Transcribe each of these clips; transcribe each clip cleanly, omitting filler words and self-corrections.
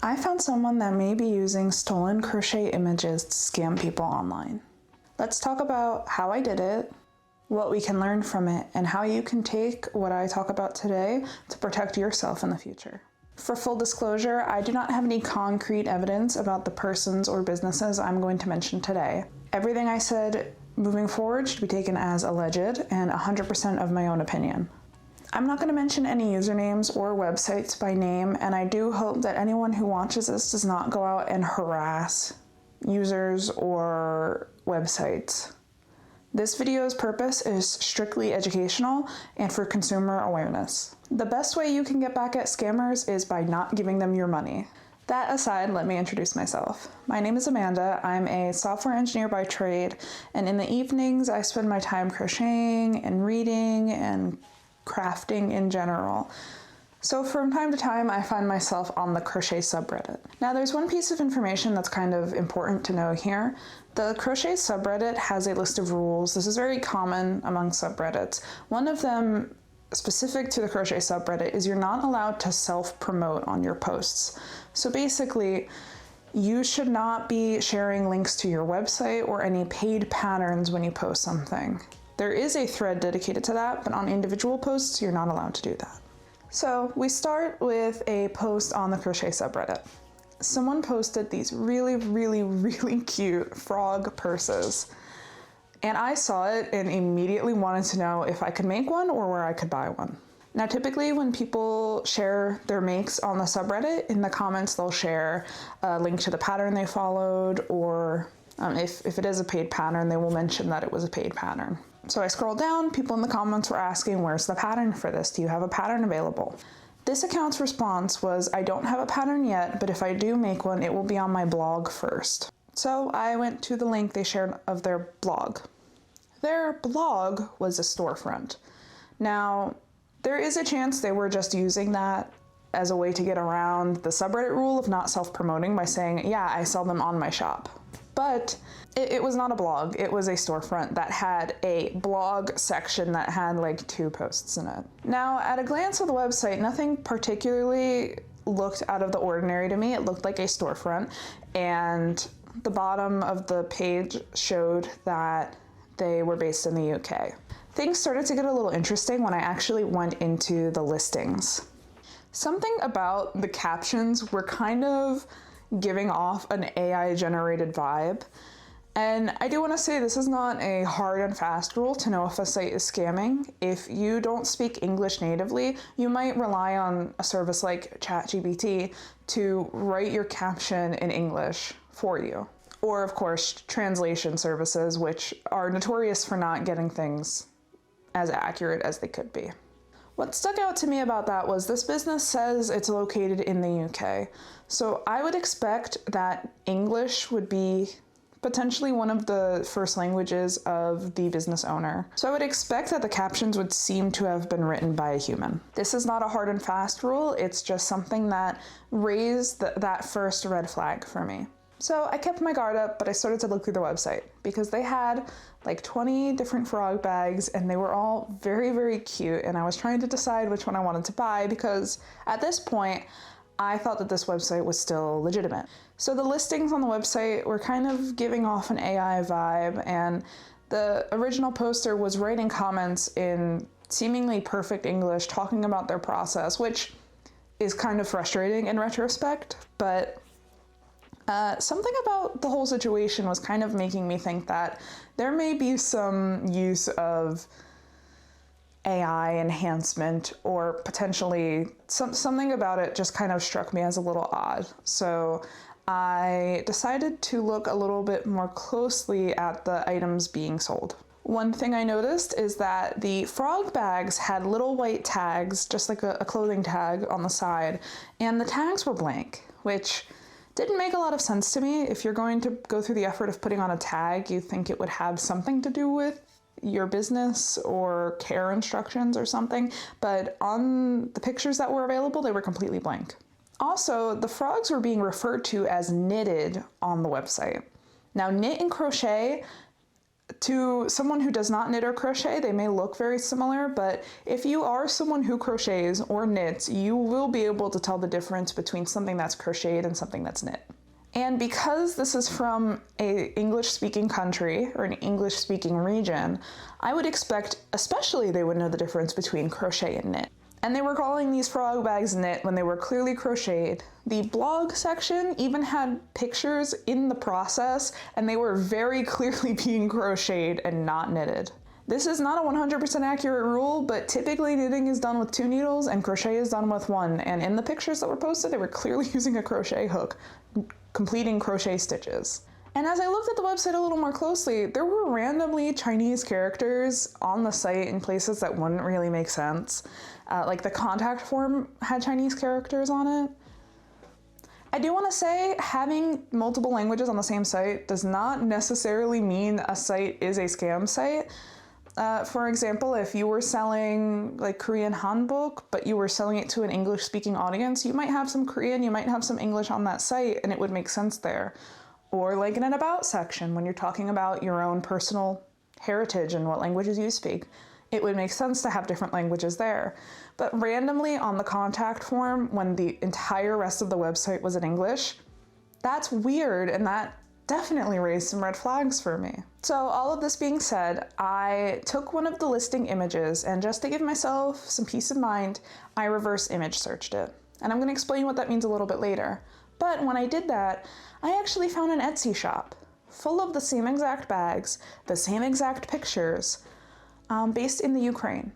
I found someone that may be using stolen crochet images to scam people online. Let's talk about how I did it, what we can learn from it, and how you can take what I talk about today to protect yourself in the future. For full disclosure, I do not have any concrete evidence about the persons or businesses I'm going to mention today. Everything I said moving forward should be taken as alleged and 100% of my own opinion. I'm not going to mention any usernames or websites by name, and I do hope that anyone who watches this does not go out and harass users or websites. This video's purpose is strictly educational and for consumer awareness. The best way you can get back at scammers is by not giving them your money. That aside, let me introduce myself. My name is Amanda. I'm a software engineer by trade, and in the evenings I spend my time crocheting and reading and crafting in general. So from time to time, I find myself on the crochet subreddit. Now there's one piece of information that's kind of important to know here. The crochet subreddit has a list of rules. This is very common among subreddits. One of them specific to the crochet subreddit is you're not allowed to self-promote on your posts. So basically, you should not be sharing links to your website or any paid patterns when you post something. There is a thread dedicated to that, but on individual posts, you're not allowed to do that. So we start with a post on the crochet subreddit. Someone posted these really cute frog purses. And I saw it and immediately wanted to know if I could make one or where I could buy one. Now, typically when people share their makes on the subreddit, in the comments they'll share a link to the pattern they followed, or if it is a paid pattern, they will mention that it was a paid pattern. So I scrolled down, people in the comments were asking, where's the pattern for this? Do you have a pattern available? This account's response was, I don't have a pattern yet, but if I do make one, it will be on my blog first. So I went to the link they shared of their blog. Their blog was a storefront. Now, there is a chance they were just using that as a way to get around the subreddit rule of not self-promoting by saying, yeah, I sell them on my shop. But it was not a blog, it was a storefront that had a blog section that had like 2 posts in it. Now, at a glance of the website, nothing particularly looked out of the ordinary to me. It looked like a storefront, and the bottom of the page showed that they were based in the UK. Things started to get a little interesting when I actually went into the listings. Something about the captions were kind of giving off an AI-generated vibe. And I do want to say this is not a hard and fast rule to know if a site is scamming. If you don't speak English natively, you might rely on a service like ChatGPT to write your caption in English for you. Or of course, translation services, which are notorious for not getting things as accurate as they could be. What stuck out to me about that was this business says it's located in the UK. So I would expect that English would be potentially one of the first languages of the business owner. So I would expect that the captions would seem to have been written by a human. This is not a hard and fast rule, it's just something that raised that first red flag for me. So I kept my guard up, but I started to look through the website because they had like 20 different frog bags and they were all very cute, and I was trying to decide which one I wanted to buy because at this point I thought that this website was still legitimate. So the listings on the website were kind of giving off an AI vibe, and the original poster was writing comments in seemingly perfect English talking about their process, which is kind of frustrating in retrospect, but something about the whole situation was kind of making me think that there may be some use of AI enhancement, or potentially something about it just kind of struck me as a little odd. So I decided to look a little bit more closely at the items being sold. One thing I noticed is that the frog bags had little white tags, just like a clothing tag on the side, and the tags were blank, which didn't make a lot of sense to me. If you're going to go through the effort of putting on a tag, you think it would have something to do with your business or care instructions or something, but on the pictures that were available, they were completely blank. Also, the frogs were being referred to as knitted on the website. Now, knit and crochet to someone who does not knit or crochet, they may look very similar, but if you are someone who crochets or knits, you will be able to tell the difference between something that's crocheted and something that's knit. And because this is from an English-speaking country or an English-speaking region, I would expect especially they would know the difference between crochet and knit. And they were calling these frog bags knit when they were clearly crocheted. The blog section even had pictures in the process, and they were very clearly being crocheted and not knitted. This is not a 100% accurate rule, but typically knitting is done with 2 needles and crochet is done with 1. And in the pictures that were posted, they were clearly using a crochet hook, completing crochet stitches. And as I looked at the website a little more closely, there were randomly Chinese characters on the site in places that wouldn't really make sense. Like the contact form had Chinese characters on it. I do want to say having multiple languages on the same site does not necessarily mean a site is a scam site. For example, if you were selling like Korean hanbok, but you were selling it to an English-speaking audience, you might have some Korean, you might have some English on that site, and it would make sense there. Or like in an about section, when you're talking about your own personal heritage and what languages you speak, it would make sense to have different languages there. But randomly on the contact form, when the entire rest of the website was in English, that's weird, and that definitely raised some red flags for me. So all of this being said, I took one of the listing images, and just to give myself some peace of mind, I reverse image searched it. And I'm going to explain what that means a little bit later. But when I did that, I actually found an Etsy shop full of the same exact bags, the same exact pictures, based in the Ukraine.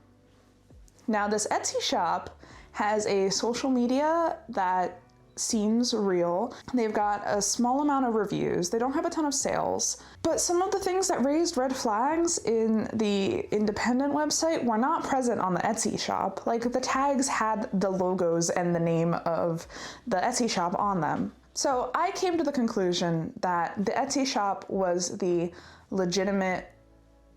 Now this Etsy shop has a social media that seems real. They've got a small amount of reviews. They don't have a ton of sales, but some of the things that raised red flags in the independent website were not present on the Etsy shop. Like the tags had the logos and the name of the Etsy shop on them. So I came to the conclusion that the Etsy shop was the legitimate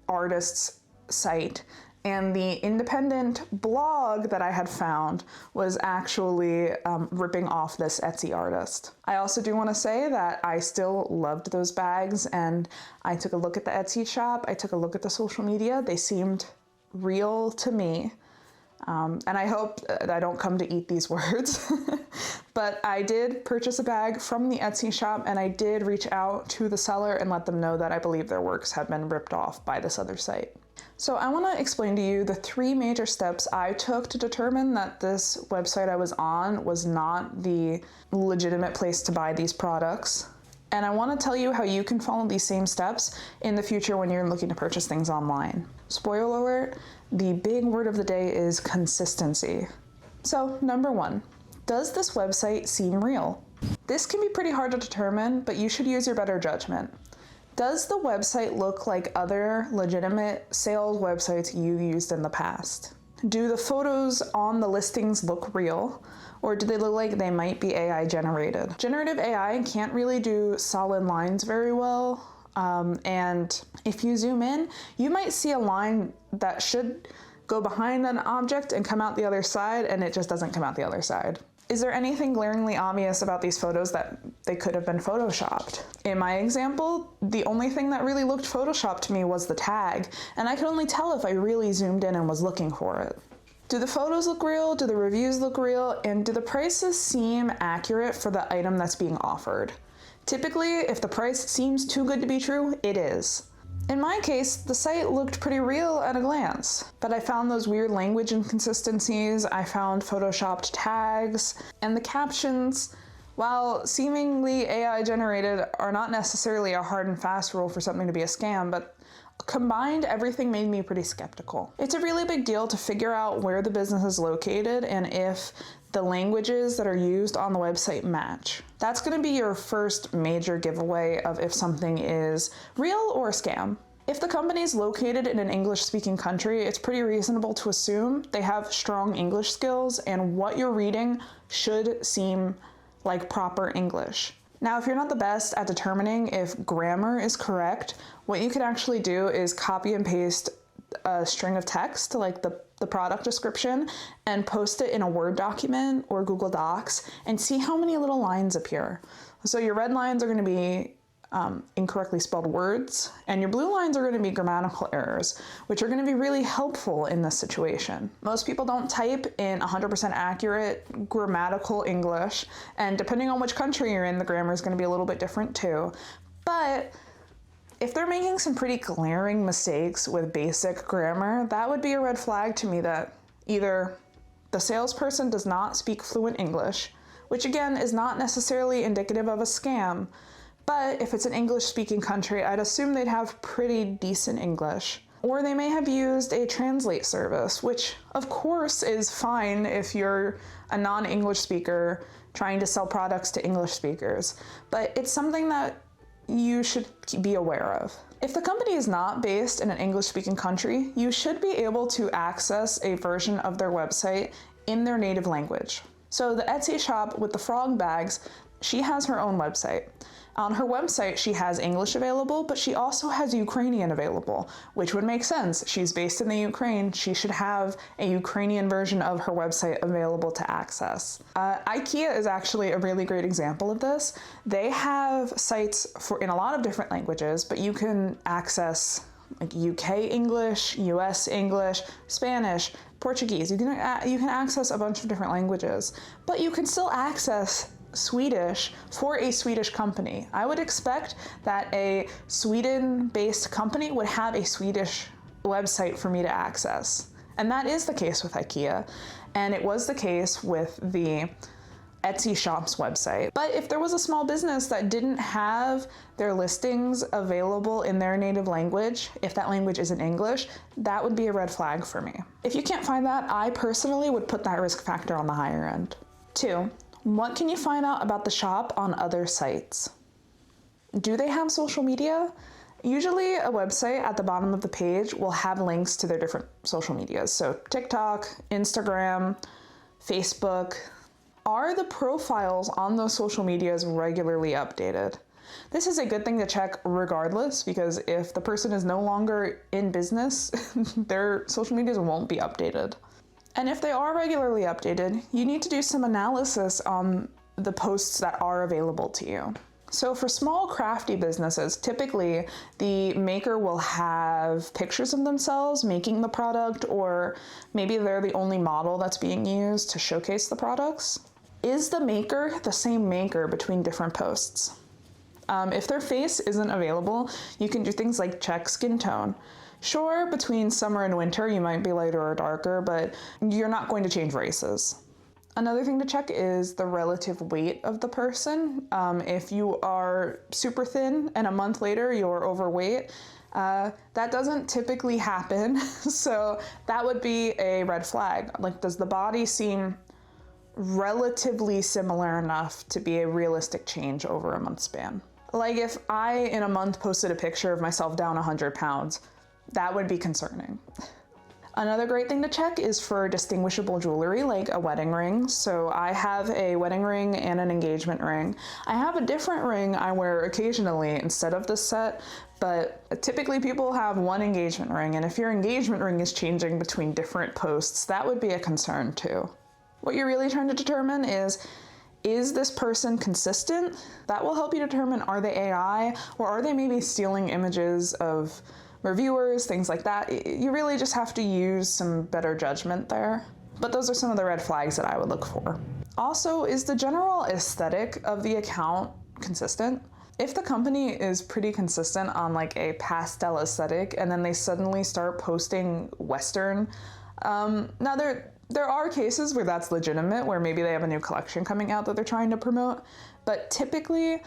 artist's site, and the independent blog that I had found was actually ripping off this Etsy artist. I also do want to say that I still loved those bags, and I took a look at the Etsy shop, I took a look at the social media, they seemed real to me. And I hope I don't come to eat these words, but I did purchase a bag from the Etsy shop, and I did reach out to the seller and let them know that I believe their works had been ripped off by this other site. So I want to explain to you the 3 major steps I took to determine that this website I was on was not the legitimate place to buy these products. And I want to tell you how you can follow these same steps in the future when you're looking to purchase things online. Spoiler alert, the big word of the day is consistency. So number 1, does this website seem real? This can be pretty hard to determine, but you should use your better judgment. Does the website look like other legitimate sales websites you used in the past? Do the photos on the listings look real, or do they look like they might be AI generated? Generative AI can't really do solid lines very well, and if you zoom in, you might see a line that should go behind an object and come out the other side, and it just doesn't come out the other side. Is there anything glaringly obvious about these photos that they could have been photoshopped? In my example, the only thing that really looked photoshopped to me was the tag, and I could only tell if I really zoomed in and was looking for it. Do the photos look real? Do the reviews look real? And do the prices seem accurate for the item that's being offered? Typically, if the price seems too good to be true, it is. In my case, the site looked pretty real at a glance, but I found those weird language inconsistencies, I found photoshopped tags, and the captions, while seemingly AI generated, are not necessarily a hard and fast rule for something to be a scam, but combined, everything made me pretty skeptical. It's a really big deal to figure out where the business is located and if the languages that are used on the website match. That's going to be your first major giveaway of if something is real or a scam. If the company is located in an English-speaking country, it's pretty reasonable to assume they have strong English skills and what you're reading should seem like proper English. Now, if you're not the best at determining if grammar is correct, what you can actually do is copy and paste a string of text, like the product description, and post it in a Word document or Google Docs and see how many little lines appear. So your red lines are going to be incorrectly spelled words, and your blue lines are going to be grammatical errors, which are going to be really helpful in this situation. Most people don't type in 100% accurate grammatical English, and depending on which country you're in, the grammar is going to be a little bit different too. But if they're making some pretty glaring mistakes with basic grammar, that would be a red flag to me that either the salesperson does not speak fluent English, which again is not necessarily indicative of a scam, but if it's an English-speaking country, I'd assume they'd have pretty decent English. Or they may have used a translate service, which of course is fine if you're a non-English speaker trying to sell products to English speakers, but it's something that you should be aware of. If the company is not based in an English-speaking country, you should be able to access a version of their website in their native language. So the Etsy shop with the frog bags, she has her own website. On her website, she has English available, but she also has Ukrainian available, which would make sense. She's based in the Ukraine. She should have a Ukrainian version of her website available to access. IKEA is actually a really great example of this. They have sites in a lot of different languages, but you can access like UK English, US English, Spanish, Portuguese. You can access a bunch of different languages, but you can still access Swedish for a Swedish company. I would expect that a Sweden-based company would have a Swedish website for me to access. And that is the case with IKEA, and it was the case with the Etsy shop's website. But if there was a small business that didn't have their listings available in their native language, if that language isn't English, that would be a red flag for me. If you can't find that, I personally would put that risk factor on the higher end. 2, what can you find out about the shop on other sites? Do they have social media? Usually a website at the bottom of the page will have links to their different social medias. So TikTok, Instagram, Facebook. Are the profiles on those social medias regularly updated? This is a good thing to check regardless, because if the person is no longer in business, their social medias won't be updated. And if they are regularly updated, you need to do some analysis on the posts that are available to you. So for small crafty businesses, typically the maker will have pictures of themselves making the product, or maybe they're the only model that's being used to showcase the products. Is the maker the same maker between different posts? If their face isn't available, you can do things like check skin tone. Sure, between summer and winter, you might be lighter or darker, but you're not going to change races. Another thing to check is the relative weight of the person. If you are super thin and a month later you're overweight, that doesn't typically happen. So that would be a red flag. Like, does the body seem relatively similar enough to be a realistic change over a month span? Like, if I in a month posted a picture of myself down 100 pounds, that would be concerning. Another great thing to check is for distinguishable jewelry, like a wedding ring. So I have a wedding ring and an engagement ring. I have a different ring I wear occasionally instead of this set, but typically people have one engagement ring, and if your engagement ring is changing between different posts, that would be a concern too. What you're really trying to determine is this person consistent? That will help you determine, are they AI, or are they maybe stealing images of reviewers, things like that. You really just have to use some better judgment there. But those are some of the red flags that I would look for. Also, is the general aesthetic of the account consistent? If the company is pretty consistent on like a pastel aesthetic, and then they suddenly start posting Western, now there are cases where that's legitimate, where maybe they have a new collection coming out that they're trying to promote, but typically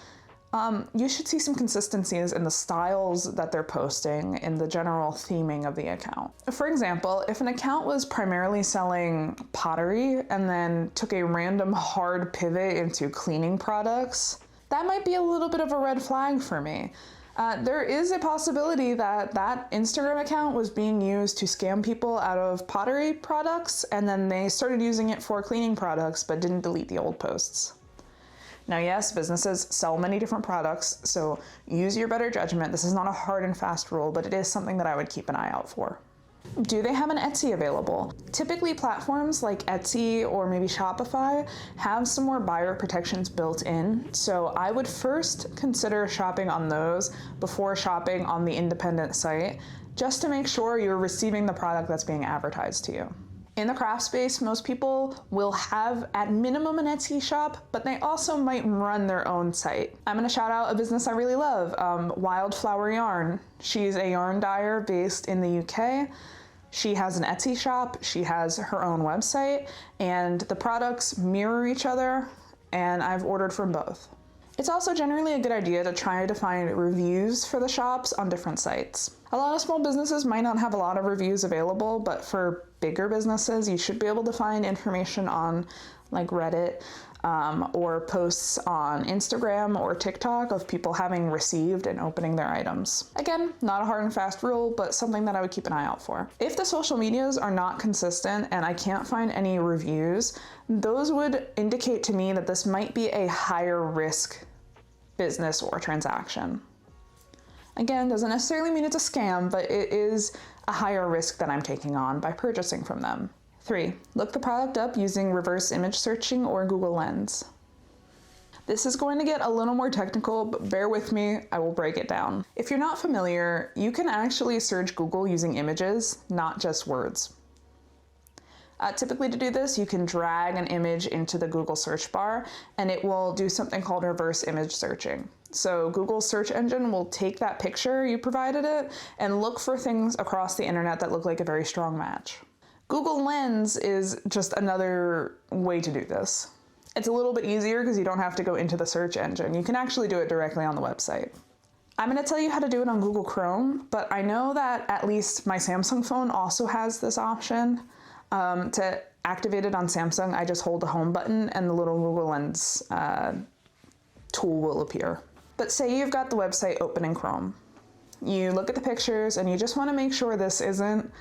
you should see some consistencies in the styles that they're posting, in the general theming of the account. For example, if an account was primarily selling pottery and then took a random hard pivot into cleaning products, that might be a little bit of a red flag for me. There is a possibility that that Instagram account was being used to scam people out of pottery products, and then they started using it for cleaning products but didn't delete the old posts. Now, yes, businesses sell many different products, so use your better judgment. This is not a hard and fast rule, but it is something that I would keep an eye out for. Do they have an Etsy available? Typically platforms like Etsy or maybe Shopify have some more buyer protections built in, so I would first consider shopping on those before shopping on the independent site, just to make sure you're receiving the product that's being advertised to you. In the craft space, most people will have at minimum an Etsy shop, but they also might run their own site. I'm gonna shout out a business I really love, Wildflower Yarn. She's a yarn dyer based in the UK. She has an Etsy shop, she has her own website, and the products mirror each other, and I've ordered from both. It's also generally a good idea to try to find reviews for the shops on different sites. A lot of small businesses might not have a lot of reviews available, but for bigger businesses, you should be able to find information on like Reddit or posts on Instagram or TikTok of people having received and opening their items. Again, not a hard and fast rule, but something that I would keep an eye out for. If the social medias are not consistent and I can't find any reviews, those would indicate to me that this might be a higher risk business or transaction. Again, doesn't necessarily mean it's a scam, but it is a higher risk that I'm taking on by purchasing from them. 3, look the product up using reverse image searching or Google Lens. This is going to get a little more technical, but bear with me, I will break it down. If you're not familiar, you can actually search Google using images, not just words. Typically to do this, you can drag an image into the Google search bar and it will do something called reverse image searching. So Google's search engine will take that picture you provided it and look for things across the internet that look like a very strong match. Google Lens is just another way to do this. It's a little bit easier because you don't have to go into the search engine. You can actually do it directly on the website. I'm going to tell you how to do it on Google Chrome, but I know that at least my Samsung phone also has this option. To activate it on Samsung, I just hold the home button and the little Google Lens tool will appear. But say you've got the website open in Chrome. You look at the pictures and you just want to make sure this isn't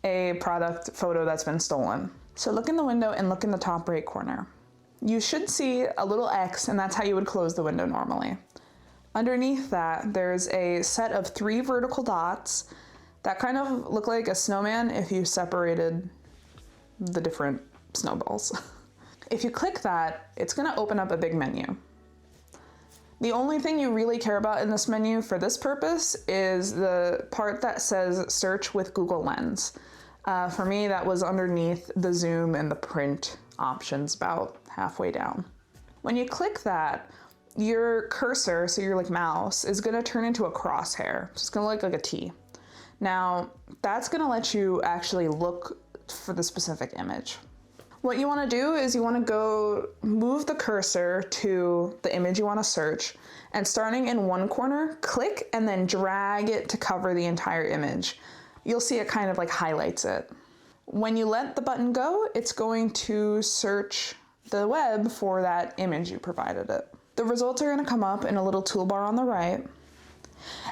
a product photo that's been stolen. So look in the window and look in the top right corner. You should see a little X, and that's how you would close the window normally. Underneath that, there's a set of 3 vertical dots that kind of look like a snowman if you separated the different snowballs. If you click that, it's going to open up a big menu. The only thing you really care about in this menu for this purpose is the part that says search with Google Lens. For me, that was underneath the zoom and the print options about halfway down. When you click that, your cursor, so your like mouse, is going to turn into a crosshair. So it's going to look like a T. Now, that's going to let you actually look for the specific image. What you want to do is you want to go move the cursor to the image you want to search, and starting in one corner, click and then drag it to cover the entire image. You'll see it kind of like highlights it. When you let the button go, it's going to search the web for that image you provided it. The results are going to come up in a little toolbar on the right,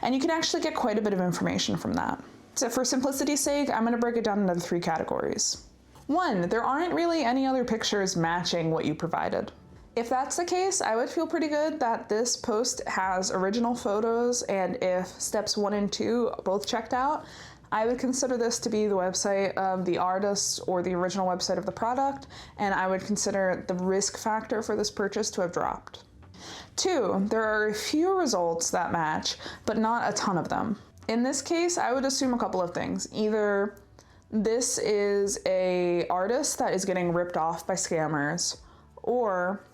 and you can actually get quite a bit of information from that. So for simplicity's sake, I'm going to break it down into 3 categories. 1, there aren't really any other pictures matching what you provided. If that's the case, I would feel pretty good that this post has original photos, and if steps 1 and 2 both checked out, I would consider this to be the website of the artist or the original website of the product, and I would consider the risk factor for this purchase to have dropped. 2, there are a few results that match, but not a ton of them. In this case, I would assume a couple of things. Either this is an artist that is getting ripped off by scammers, or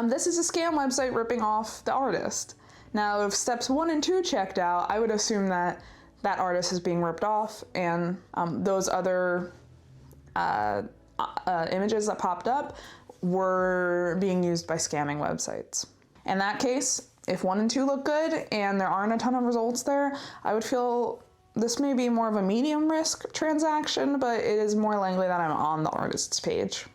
this is a scam website ripping off the artist. Now, if steps 1 and 2 checked out, I would assume that that artist is being ripped off, and those other images that popped up were being used by scamming websites. In that case, if 1 and 2 look good and there aren't a ton of results there, I would feel this may be more of a medium risk transaction, but it is more likely that I'm on the artist's page.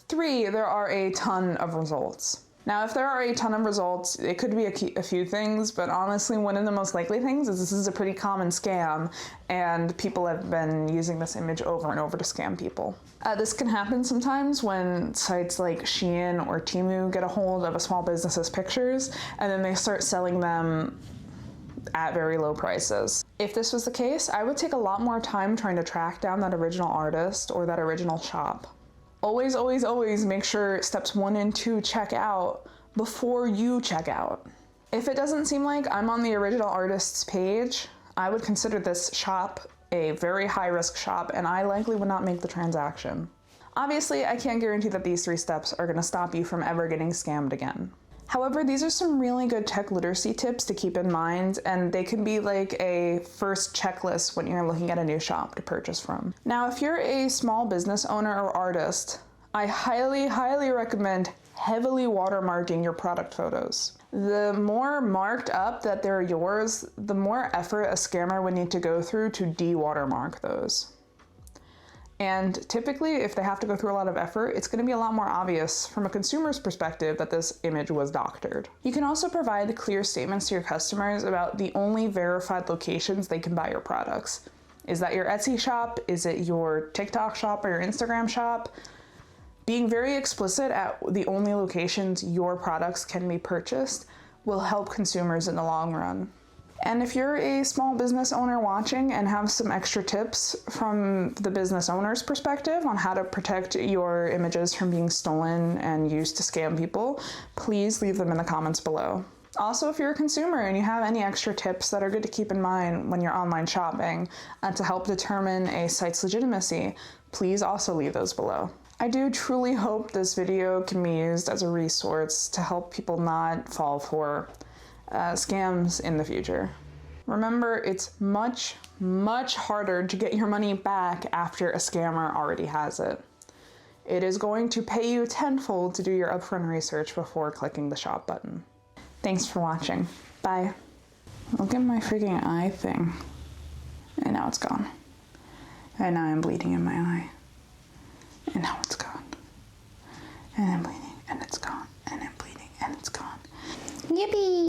3, there are a ton of results. Now, if there are a ton of results, it could be a few things, but honestly, one of the most likely things is this is a pretty common scam, and people have been using this image over and over to scam people. This can happen sometimes when sites like Shein or Temu get a hold of a small business's pictures, and then they start selling them at very low prices. If this was the case, I would take a lot more time trying to track down that original artist or that original shop. Always, always, always make sure steps 1 and 2 check out before you check out. If it doesn't seem like I'm on the original artist's page, I would consider this shop a very high-risk shop, and I likely would not make the transaction. Obviously, I can't guarantee that these 3 steps are going to stop you from ever getting scammed again. However, these are some really good tech literacy tips to keep in mind, and they can be like a first checklist when you're looking at a new shop to purchase from. Now, if you're a small business owner or artist, I highly, highly recommend heavily watermarking your product photos. The more marked up that they're yours, the more effort a scammer would need to go through to de-watermark those. And typically, if they have to go through a lot of effort, it's going to be a lot more obvious from a consumer's perspective that this image was doctored. You can also provide clear statements to your customers about the only verified locations they can buy your products. Is that your Etsy shop? Is it your TikTok shop or your Instagram shop? Being very explicit at the only locations your products can be purchased will help consumers in the long run. And if you're a small business owner watching and have some extra tips from the business owner's perspective on how to protect your images from being stolen and used to scam people, please leave them in the comments below. Also, if you're a consumer and you have any extra tips that are good to keep in mind when you're online shopping to help determine a site's legitimacy, please also leave those below. I do truly hope this video can be used as a resource to help people not fall for scams in the future. Remember, it's much, much harder to get your money back after a scammer already has it. It is going to pay you tenfold to do your upfront research before clicking the shop button. Thanks for watching. Bye. Look at my freaking eye thing. And now it's gone. And now I'm bleeding in my eye. And now it's gone. And I'm bleeding, and it's gone. And I'm bleeding, and it's gone. Yippee!